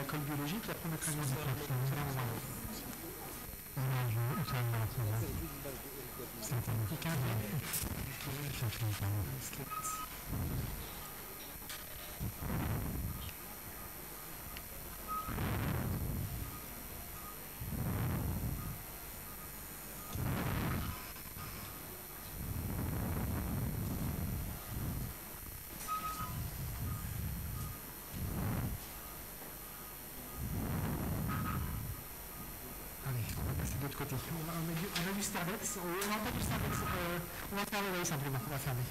colle biologique et après on mettra une Je de l'autre côté. On a du Stardex, on n'a pas du Stardex, on va fermer, oui, simplement, on va fermer.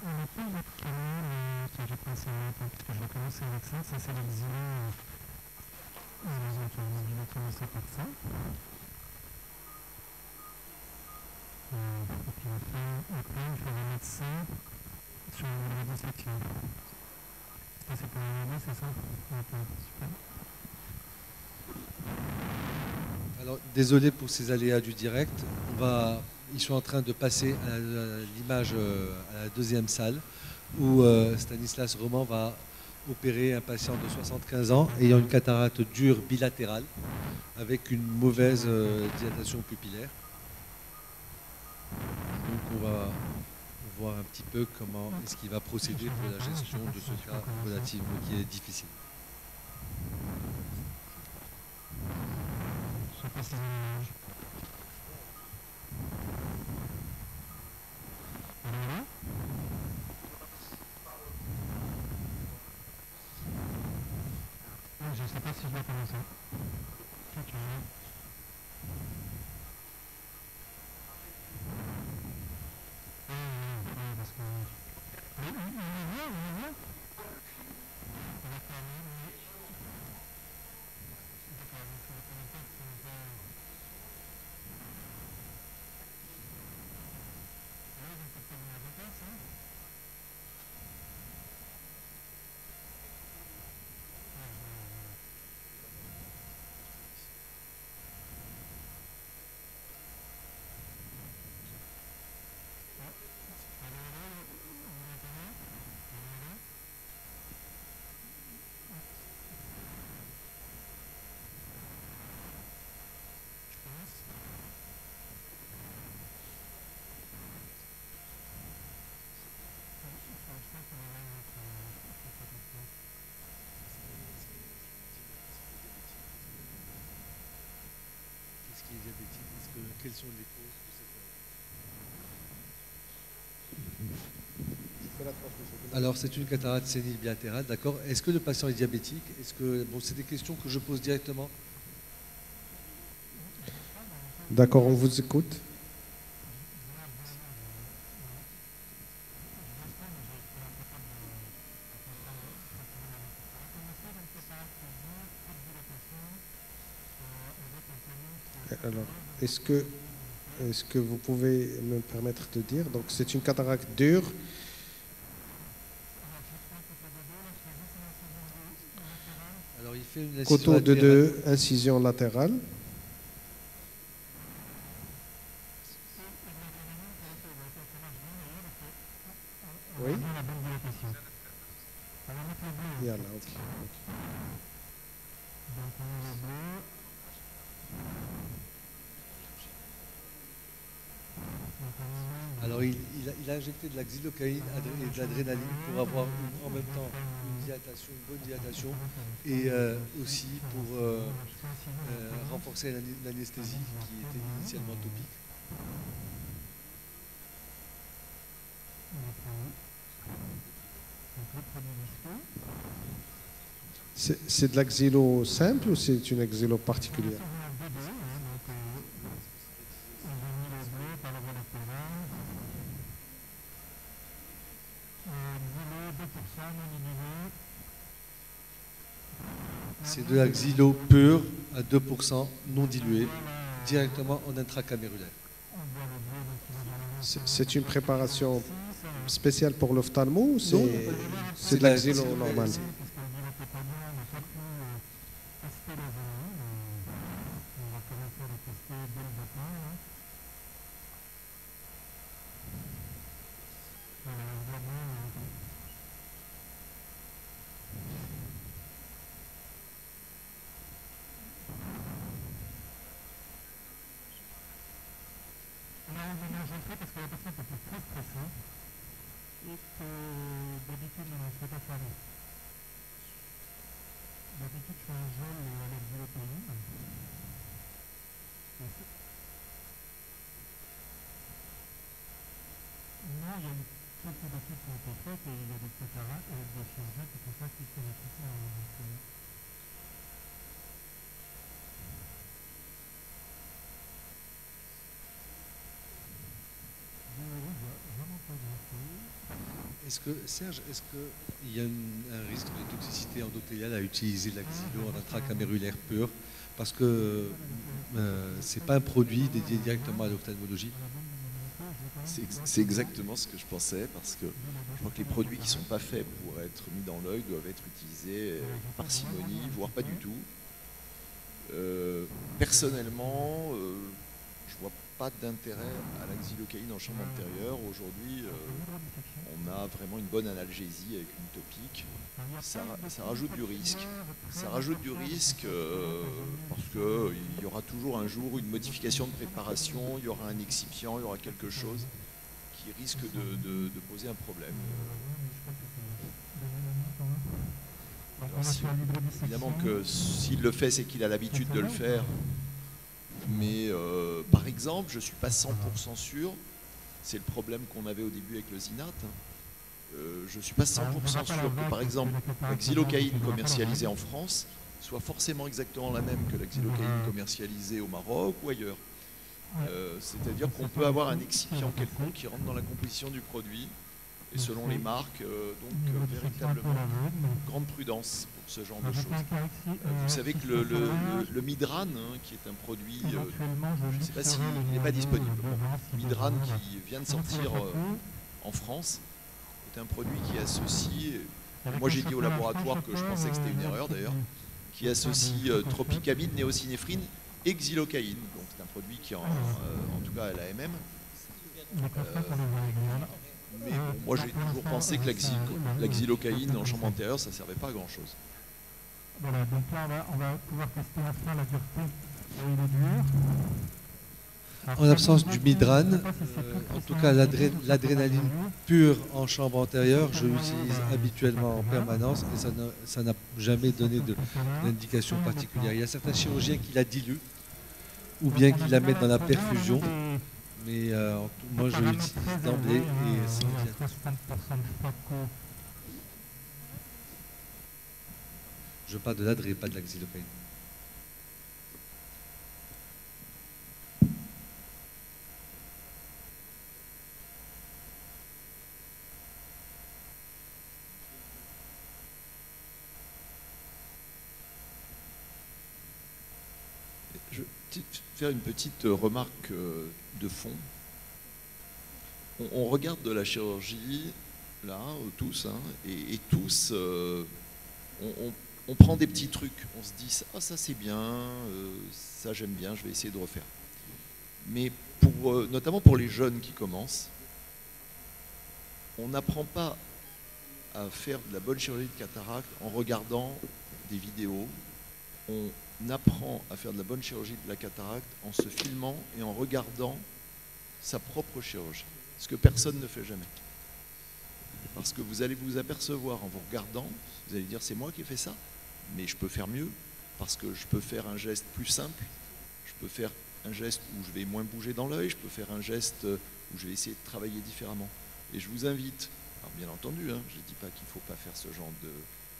On n'a pas d'autre canal que j'ai pensé parce que je vais commencer avec ça, c'est l'exilé. Donc je vais commencer par ça. Et puis après je vais mettre ça sur le modificateur. Ça c'est pour le c'est ça? Ok, super. Alors, désolé pour ces aléas du direct. Ils sont en train de passer à l'image à la deuxième salle où Stanislas Roman va opérer un patient de 75 ans ayant une cataracte dure bilatérale avec une mauvaise dilatation pupillaire. Donc on va voir un petit peu comment est-ce qu'il va procéder pour la gestion de ce cas relativement qui est difficile. Je ne sais pas si je dois commencer. Ok. Parce que... On est bien. Qu'est-ce qui est diabétique? Quelles sont les causes de cette... Alors, c'est une cataracte sénile bilatérale, d'accord. Est-ce que le patient est diabétique? Bon, c'est des questions que je pose directement. D'accord, on vous écoute. Alors, est-ce que vous pouvez me permettre de dire, donc c'est une cataracte dure. Alors, il fait une coteau de 2 incisions latérales. Oui. Et là, ok. Alors, il a injecté de la xylocaïne et de l'adrénaline pour avoir en même temps une une bonne dilatation, et aussi pour renforcer l'anesthésie qui était initialement topique. C'est de la xylo simple ou c'est une xylo particulière? C'est de la xylo pure à 2% non diluée, directement en intracamérulaire. C'est une préparation spéciale pour l'ophtalmo ou c'est de la xylo normale? Parce que la personne était très stressée et que d'habitude je ne fais pas ça. D'habitude je fais un gel à l'exilopéine. Non, il y a eu quelques études qui ont été faites et il y a des préparats et des chirurgiens qui font ça systématiquement. Serge, est-ce qu'il y a un risque de toxicité endothéliale à utiliser la xylo en intracamérulaire pure? Parce que ce n'est pas un produit dédié directement à l'ophtalmologie. C'est exactement ce que je pensais, parce que je crois que les produits qui ne sont pas faits pour être mis dans l'œil doivent être utilisés avec parcimonie, voire pas du tout. Personnellement, je vois pas d'intérêt à la xylocaïne en chambre antérieure. Aujourd'hui, on a vraiment une bonne analgésie avec une topique. Ça rajoute du risque. Ça rajoute du risque parce qu'il y aura toujours un jour une modification de préparation, il y aura un excipient, il y aura quelque chose qui risque de poser un problème. Alors, évidemment que s'il le fait, c'est qu'il a l'habitude de le faire. Mais par exemple, je ne suis pas 100% sûr, c'est le problème qu'on avait au début avec le Zinat, je ne suis pas 100% sûr que par exemple la xylocaïne commercialisée en France soit forcément exactement la même que la xylocaïne commercialisée au Maroc ou ailleurs. C'est-à-dire qu'on peut avoir un excipient quelconque qui rentre dans la composition du produit, et selon les marques, donc véritablement grande prudence pour ce genre de choses. Vous savez que le Midran, qui est un produit, je ne sais pas s'il n'est pas disponible, Midran qui vient de sortir en France, est un produit qui associe, moi j'ai dit au laboratoire que je pensais que c'était une erreur d'ailleurs, qui associe tropicamide, néocinéphrine et xylocaïne. Donc c'est un produit qui en tout cas à l'AMM. Mais bon, moi j'ai toujours pensé que la xylocaïne en chambre antérieure, ça ne servait pas à grand chose. Voilà, donc là on va pouvoir tester enfin la dureté et il est dur. En l'absence du Midran, en tout cas l'adrénaline pure en chambre antérieure, je l'utilise habituellement en permanence et ça n'a jamais donné d'indication particulière. Il y a certains chirurgiens qui la diluent ou bien qui la mettent dans la perfusion. Mais moi je l'utilise d'emblée et c'est bien. Je parle de l'adré, pas de la xylocaïne. Je vais faire une petite remarque de fond. On regarde de la chirurgie, là, tous, hein, et tous, on prend des petits trucs. On se dit, ah, ça c'est bien, ça j'aime bien, je vais essayer de refaire. Mais notamment pour les jeunes qui commencent, on n'apprend pas à faire de la bonne chirurgie de cataracte en regardant des vidéos. On apprend à faire de la bonne chirurgie de la cataracte en se filmant et en regardant sa propre chirurgie. Ce que personne ne fait jamais. Parce que vous allez vous apercevoir en vous regardant, vous allez dire c'est moi qui ai fait ça, mais je peux faire mieux, parce que je peux faire un geste plus simple, je peux faire un geste où je vais moins bouger dans l'œil, je peux faire un geste où je vais essayer de travailler différemment. Et je vous invite, alors bien entendu, hein, je ne dis pas qu'il ne faut pas faire ce genre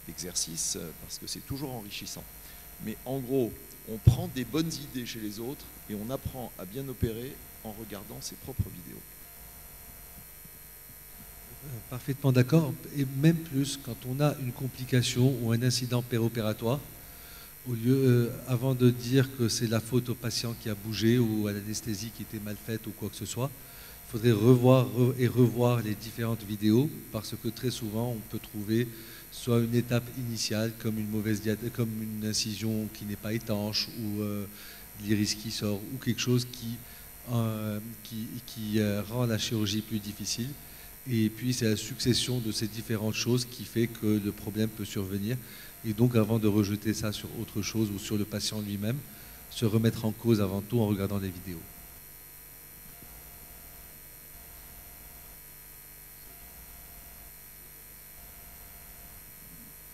d'exercice, parce que c'est toujours enrichissant. Mais en gros, on prend des bonnes idées chez les autres et on apprend à bien opérer en regardant ses propres vidéos. Parfaitement d'accord. Et même plus, quand on a une complication ou un incident péropératoire, au lieu, avant de dire que c'est la faute au patient qui a bougé ou à l'anesthésie qui était mal faite ou quoi que ce soit, il faudrait revoir les différentes vidéos parce que très souvent, on peut trouver soit une étape initiale comme comme une incision qui n'est pas étanche ou l'iris qui sort ou quelque chose qui rend la chirurgie plus difficile. Et puis c'est la succession de ces différentes choses qui fait que le problème peut survenir. Et donc avant de rejeter ça sur autre chose ou sur le patient lui-même, se remettre en cause avant tout en regardant les vidéos.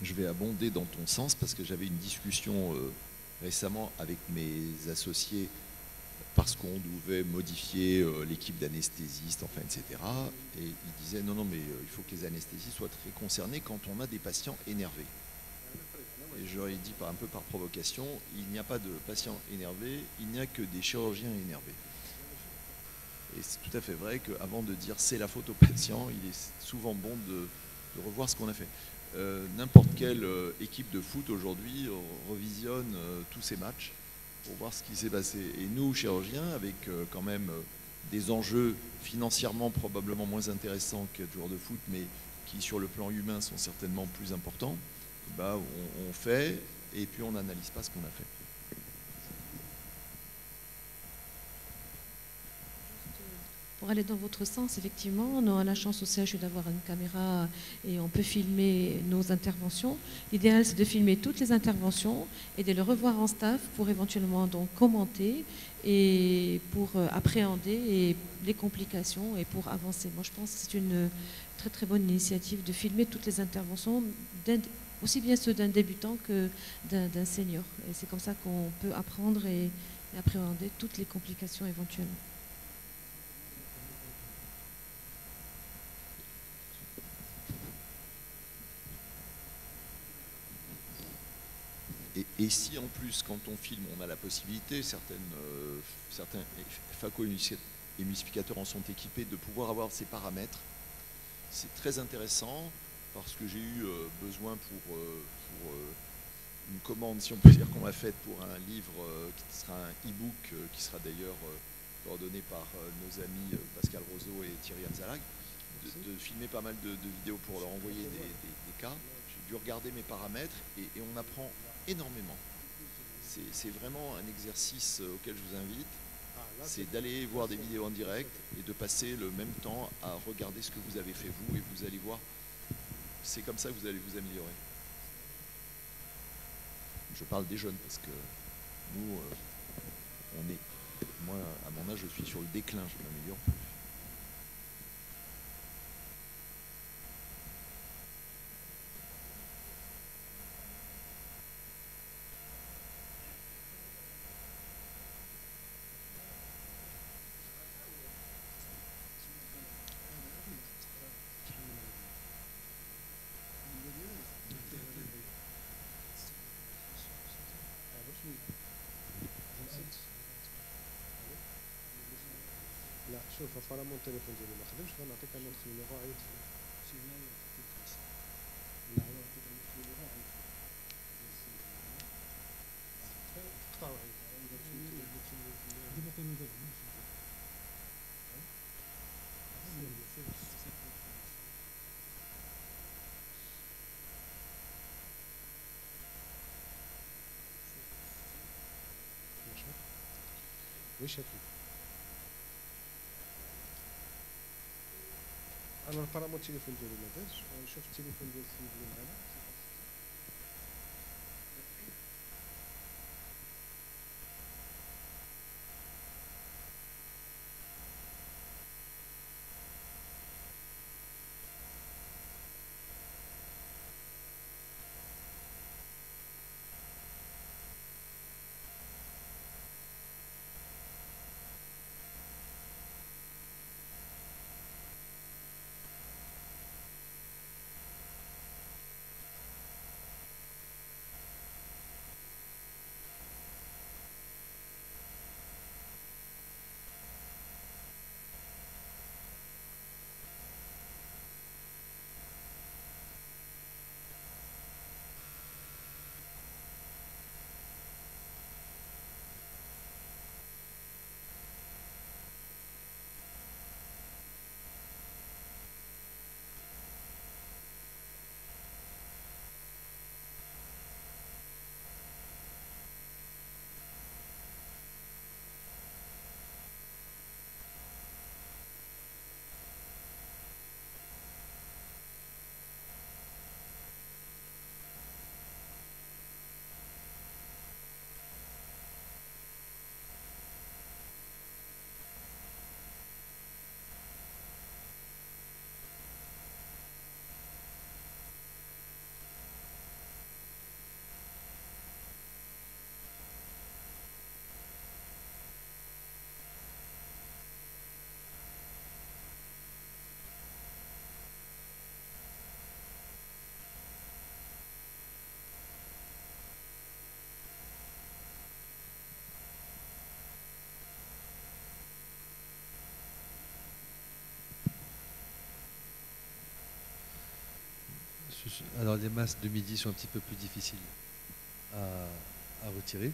Je vais abonder dans ton sens parce que j'avais une discussion récemment avec mes associés parce qu'on devait modifier l'équipe d'anesthésistes, enfin, etc. Et ils disaient non, mais il faut que les anesthésistes soient très concernés quand on a des patients énervés. Et je leur ai dit un peu par provocation, il n'y a pas de patients énervés, il n'y a que des chirurgiens énervés. Et c'est tout à fait vrai qu'avant de dire c'est la faute au patient, il est souvent bon de revoir ce qu'on a fait. N'importe quelle équipe de foot aujourd'hui revisionne tous ces matchs pour voir ce qui s'est passé. Et nous, chirurgiens, avec quand même des enjeux financièrement probablement moins intéressants qu'un joueur de foot, mais qui sur le plan humain sont certainement plus importants, bah, on fait et puis on n'analyse pas ce qu'on a fait. Pour aller dans votre sens, effectivement, on a la chance au CHU d'avoir une caméra et on peut filmer nos interventions. L'idéal, c'est de filmer toutes les interventions et de les revoir en staff pour éventuellement donc commenter et pour appréhender les complications et pour avancer. Moi, je pense que c'est une très très bonne initiative de filmer toutes les interventions, aussi bien ceux d'un débutant que d'un senior. Et c'est comme ça qu'on peut apprendre et appréhender toutes les complications éventuelles. Et si en plus, quand on filme, on a la possibilité, certains phaco-émissificateurs en sont équipés, de pouvoir avoir ces paramètres, c'est très intéressant parce que j'ai eu besoin pour une commande, si on peut dire, qu'on m'a faite pour un livre qui sera un e-book, qui sera d'ailleurs coordonné par nos amis Pascal Roseau et Thierry Abzalag, de filmer pas mal de vidéos pour leur envoyer des cas. J'ai dû regarder mes paramètres et on apprend énormément. C'est vraiment un exercice auquel je vous invite, c'est d'aller voir des vidéos en direct et de passer le même temps à regarder ce que vous avez fait vous et vous allez voir, c'est comme ça que vous allez vous améliorer. Je parle des jeunes parce que nous, moi à mon âge je suis sur le déclin, je m'améliore plus. لا شوف طالما التليفون ديالي ما خدمش غنعطيك انا النيميرو عيط لا تقطعوا وش هكي انا البارامون التليفون ديالي ما دارش غنشوف التليفون ديال السيد اللي معنا Alors les masses de midi sont un petit peu plus difficiles à retirer.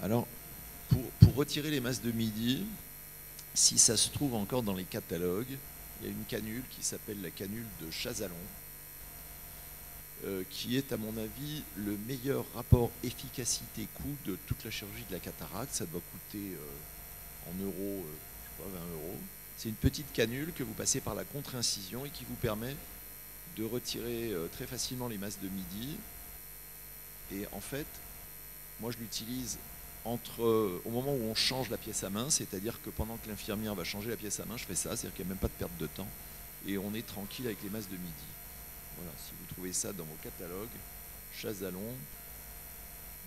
Alors, pour retirer les masses de midi, si ça se trouve encore dans les catalogues, il y a une canule qui s'appelle la canule de Chazalon, qui est à mon avis le meilleur rapport efficacité-coût de toute la chirurgie de la cataracte. Ça doit coûter en euros, je sais pas, 20 euros. C'est une petite canule que vous passez par la contre-incision et qui vous permet de retirer très facilement les masses de midi. Et en fait, moi je l'utilise au moment où on change la pièce à main, c'est-à-dire que pendant que l'infirmière va changer la pièce à main, je fais ça, c'est-à-dire qu'il n'y a même pas de perte de temps et on est tranquille avec les masses de midi. Voilà, si vous trouvez ça dans vos catalogues, Chazalon,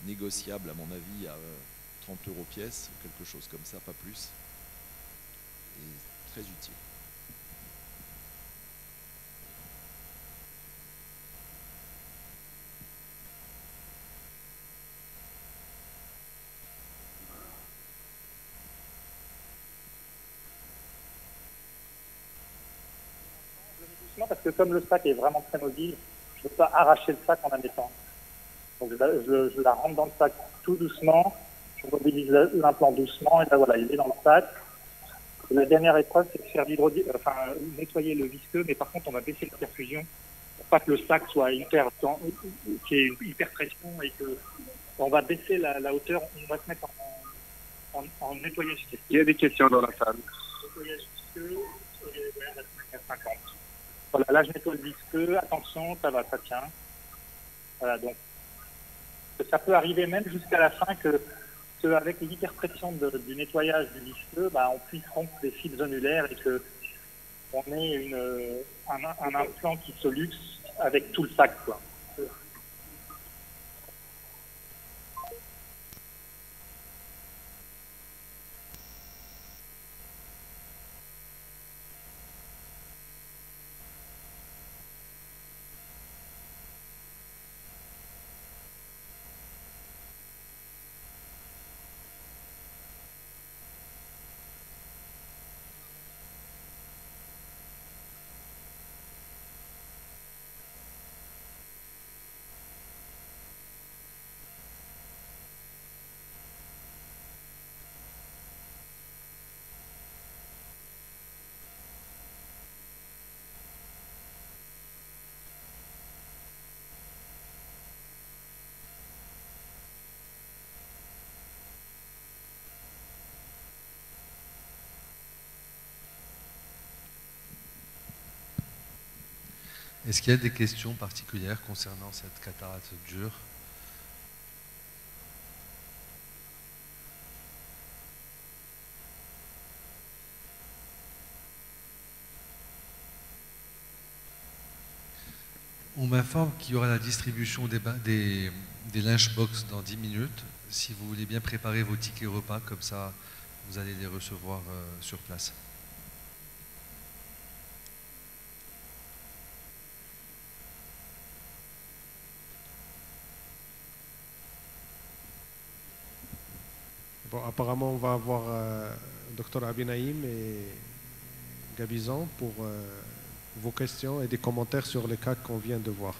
négociable à mon avis à 30 euros pièce, quelque chose comme ça, pas plus, et très utile. Parce que comme le sac est vraiment très mobile, je ne peux pas arracher le sac en la mettant. Donc je la rentre dans le sac tout doucement, je mobilise l'implant doucement, et là voilà, il est dans le sac. La dernière épreuve, c'est de faire nettoyer le visqueux, mais par contre on va baisser la perfusion pour pas que le sac soit qu'il y ait une hyper pression et que on va baisser la hauteur, on va se mettre en nettoyage visqueux. Il y a des questions dans la salle. Nettoyage visqueux, on va se mettre à 50. Voilà, là je nettoie le visqueux, attention, ça va, ça tient. Voilà, donc ça peut arriver même jusqu'à la fin que avec l'hyperpression du nettoyage du visqueux, on puisse rompre les fils zonulaires et qu'on ait un implant qui se luxe avec tout le sac, quoi. Est-ce qu'il y a des questions particulières concernant cette cataracte dure ? On m'informe qu'il y aura la distribution des lunchbox dans 10 minutes. Si vous voulez bien préparer vos tickets repas, comme ça vous allez les recevoir sur place. Bon, apparemment, on va avoir Dr Abinaïm et Gabizan pour vos questions et des commentaires sur les cas qu'on vient de voir.